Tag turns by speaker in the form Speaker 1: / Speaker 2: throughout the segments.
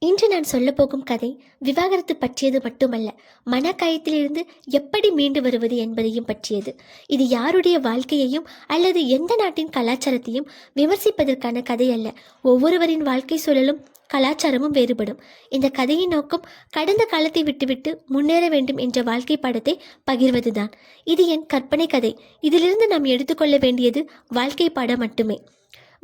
Speaker 1: இன்று நான் சொல்லப்போகும் கதை விவாகரத்து பற்றியது மட்டுமல்ல, மனக்காயத்திலிருந்து எப்படி மீண்டு வருவது என்பதையும் பற்றியது. இது யாருடைய வாழ்க்கையையும் அல்லது எந்த நாட்டின் கலாச்சாரத்தையும் விமர்சிப்பதற்கான கதை அல்ல. ஒவ்வொருவரின் வாழ்க்கை சூழலும் கலாச்சாரமும் வேறுபடும். இந்த கதையின் நோக்கம் கடந்த காலத்தை விட்டுவிட்டு முன்னேற வேண்டும் என்ற வாழ்க்கை பாடத்தை பகிர்வதுதான். இது என் கற்பனை கதை. இதிலிருந்து நாம் எடுத்துக்கொள்ள வேண்டியது வாழ்க்கை பாடம் மட்டுமே.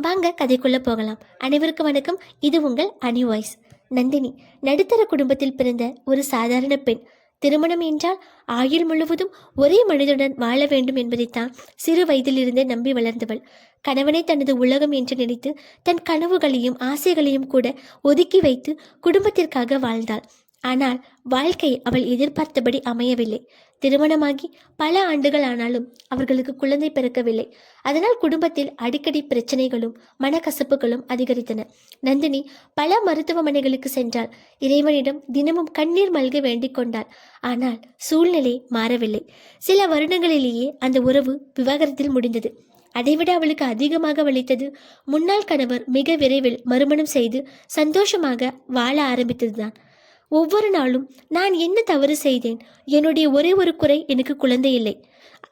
Speaker 1: வாங்க கதைக்குள்ள போகலாம். அனைவருக்கும் வணக்கம். இது உங்கள் அனி வாய்ஸ். நந்தினி நடுத்தர குடும்பத்தில் பிறந்த ஒரு சாதாரண பெண். திருமணம் என்றால் ஆயுள் முழுவதும் ஒரே மனிதனுடன் வாழ வேண்டும் என்பதைத்தான் சிறு வயதிலிருந்தே நம்பி வளர்ந்தவள். கணவனை தனது உலகம் என்று நினைத்து தன் கனவுகளையும் ஆசைகளையும் கூட ஒதுக்கி வைத்து குடும்பத்திற்காக வாழ்ந்தாள். ஆனால் வாழ்க்கை அவள் எதிர்பார்த்தபடி அமையவில்லை. திருமணமாகி பல ஆண்டுகள் ஆனாலும் அவர்களுக்கு குழந்தை பிறக்கவில்லை. அதனால் குடும்பத்தில் அடிக்கடி பிரச்சனைகளும் மனக்கசப்புகளும் அதிகரித்தன. நந்தினி பல மருத்துவமனைகளுக்கு சென்றாள். இறைவனிடம் தினமும் கண்ணீர் மல்க வேண்டிக் கொண்டாள். ஆனால் சூழ்நிலை மாறவில்லை. சில வருடங்களிலேயே அந்த உறவு விவாகரத்தில் முடிந்தது. அதைவிட அவளுக்கு அதிகமாக வலித்தது முன்னாள் கணவர் மிக விரைவில் மறுமணம் செய்து சந்தோஷமாக வாழ ஆரம்பித்ததுதான். ஒவ்வொரு நாளும் நான் என்ன தவறு செய்தேன்? என்னுடைய ஒரே ஒரு குறை, எனக்கு குழந்தை இல்லை.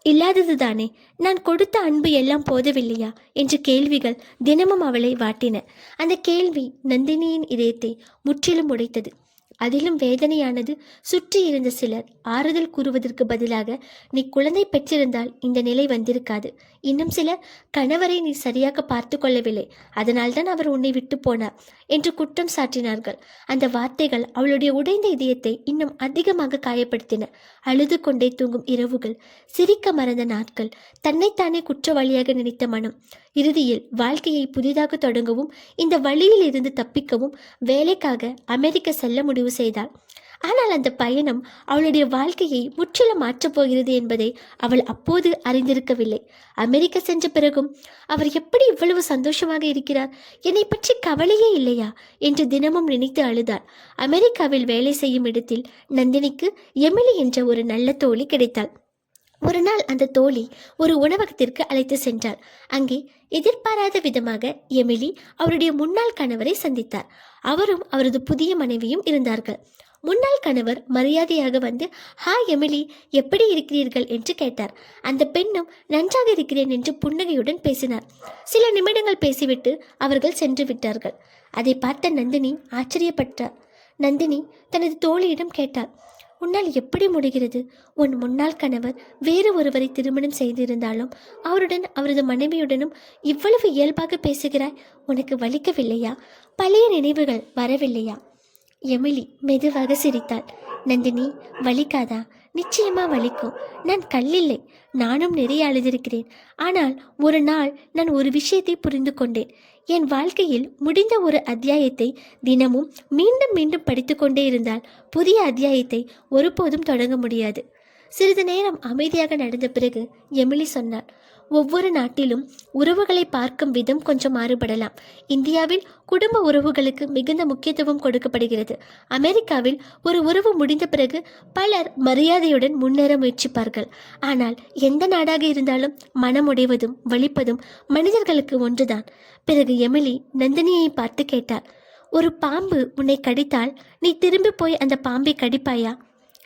Speaker 1: இல்லாதது தானே? நான் கொடுத்த அன்பு எல்லாம் போதவில்லையா என்ற கேள்விகள் தினமும் அவளை வாட்டின. அந்த கேள்வி நந்தினியின் இதயத்தை முற்றிலும் உடைத்தது. அதிலும் வேதனையானது, சுற்றி இருந்த சிலர் ஆறுதல் கூறுவதற்கு பதிலாக நீ குழந்தை பெற்றிருந்தால் இந்த நிலை வந்திருக்காது. இன்னும் சிலர் கணவரை நீ சரியாக பார்த்து கொள்ளவில்லை, அதனால்தான் அவர் உன்னை விட்டு போனார் என்று குற்றம் சாட்டினார்கள். அந்த வார்த்தைகள் அவளுடைய உடைந்த இதயத்தை இன்னும் அதிகமாக காயப்படுத்தின. அழுது கொண்டே தூங்கும் இரவுகள், சிரிக்க மறந்த நாட்கள், தன்னைத்தானே குற்றவாளியாக நினைத்த மனம். இறுதியில் வாழ்க்கையை புதிதாக தொடங்கவும் இந்த வழியில் இருந்து தப்பிக்கவும் வேலைக்காக அமெரிக்க செல்ல முடிவு செய்தாள். ஆனால் அந்த பயணம் அவளுடைய வாழ்க்கையை முற்றிலும் மாற்றப் போகிறது என்பதை அவள் அப்போது அறிந்திருக்கவில்லை. அமெரிக்கா சென்ற பிறகும் அவர் எப்படி இவ்வளவு சந்தோஷமாக இருக்கிறார்? என்னை பற்றி கவலையே இல்லையா என்று தினமும் நினைத்து அழுதாள். அமெரிக்காவில் வேலை செய்யும் இடத்தில் நந்தினிக்கு எமிலி என்ற ஒரு நல்ல தோழி கிடைத்தாள். ஒரு நாள் அந்த தோழி ஒரு உணவகத்திற்கு அழைத்து சென்றாள். அங்கே எதிர்பாராத விதமாக எமிலி அவருடைய முன்னாள் கணவரை சந்தித்தார். அவரும் அவரது புதிய மனைவியும் இருந்தார்கள். முன்னாள் கணவர் மரியாதையாக வந்து, ஹாய் எமிலி, எப்படி இருக்கிறீர்கள் என்று கேட்டார். அந்த பெண்ணும் நன்றாக இருக்கிறேன் என்று புன்னகையுடன் பேசினார். சில நிமிடங்கள் பேசிவிட்டு அவர்கள் சென்று விட்டார்கள். அதை பார்த்த நந்தினி ஆச்சரியப்பட்டார். நந்தினி தனது தோழியிடம் கேட்டார், உன்னால் எப்படி முடிகிறது? உன் முன்னாள் கணவர் வேறு ஒருவரை திருமணம் செய்திருந்தாலும் அவருடன் அவரது மனைவியுடனும் இவ்வளவு இயல்பாக பேசுகிறாய். உனக்கு வலிக்கவில்லையா? பழைய நினைவுகள் வரவில்லையா? எமிலி மெதுவாக சிரித்தாள். நந்தினி, வலிக்காதா? நிச்சயமா வலிக்கும். நான் கல்லில்லை. நானும் நிறைய அழுதிருக்கிறேன். ஆனால் ஒரு நாள் நான் ஒரு விஷயத்தை புரிந்து கொண்டேன். என் வாழ்க்கையில் முடிந்த ஒரு அத்தியாயத்தை தினமும் மீண்டும் மீண்டும் படித்து கொண்டே இருந்தால் புதிய அத்தியாயத்தை ஒருபோதும் தொடங்க முடியாது. சிறிது நேரம் அமைதியாக நடந்த பிறகு எமிலி சொன்னாள், ஒவ்வொரு நாட்டிலும் உறவுகளை பார்க்கும் விதம் கொஞ்சம் மாறுபடலாம். இந்தியாவில் குடும்ப உறவுகளுக்கு மிகுந்த முக்கியத்துவம் கொடுக்கப்படுகிறது. அமெரிக்காவில் ஒரு உறவு முடிந்த பிறகு பலர் மரியாதையுடன் முன்னேற முயற்சிப்பார்கள். ஆனால் எந்த நாடாக இருந்தாலும் மனமுடைவதும் வலிப்பதும் மனிதர்களுக்கு ஒன்றுதான். பிறகு எமிலி நந்தினியை பார்த்து கேட்டார், ஒரு பாம்பு உன்னை கடித்தால் நீ திரும்பி போய் அந்த பாம்பை கடிப்பாயா?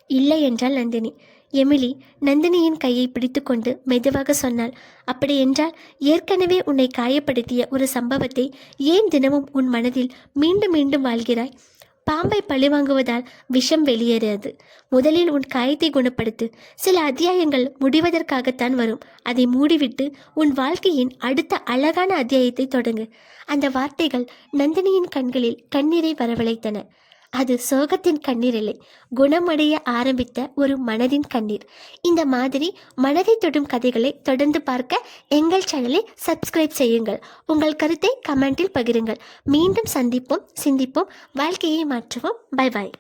Speaker 1: இல்லை என்றாள் நந்தினி. எமிலி நந்தினியின் கையை பிடித்துக்கொண்டு மெதுவாக சொன்னாள், அப்படி என்றால் ஏற்கனவே உன்னை காயப்படுத்திய ஒரு சம்பவத்தை ஏன் தினமும் உன் மனதில் மீண்டும் மீண்டும் வாழ்கிறாய்? பாம்பை பழிவாங்குவதால் விஷம் வெளியேறாது. முதலில் உன் காயத்தை குணப்படுத்து. சில அத்தியாயங்கள் முடிவதற்காகத்தான் வரும். அதை மூடிவிட்டு உன் வாழ்க்கையின் அடுத்த அழகான அத்தியாயத்தை தொடங்கு. அந்த வார்த்தைகள் நந்தினியின் கண்களில் கண்ணீரை வரவழைத்தன. அது சோகத்தின் கண்ணீர் இல்லை, குணமடைய ஆரம்பித்த ஒரு மனதின் கண்ணீர். இந்த மாதிரி மனதை தொடும் கதைகளை தொடர்ந்து பார்க்க எங்கள் சேனலை சப்ஸ்கிரைப் செய்யுங்கள். உங்கள் கருத்தை கமெண்டில் பகிருங்கள். மீண்டும் சந்திப்போம், சிந்திப்போம், வாழ்க்கையை மாற்றுவோம். Bye bye.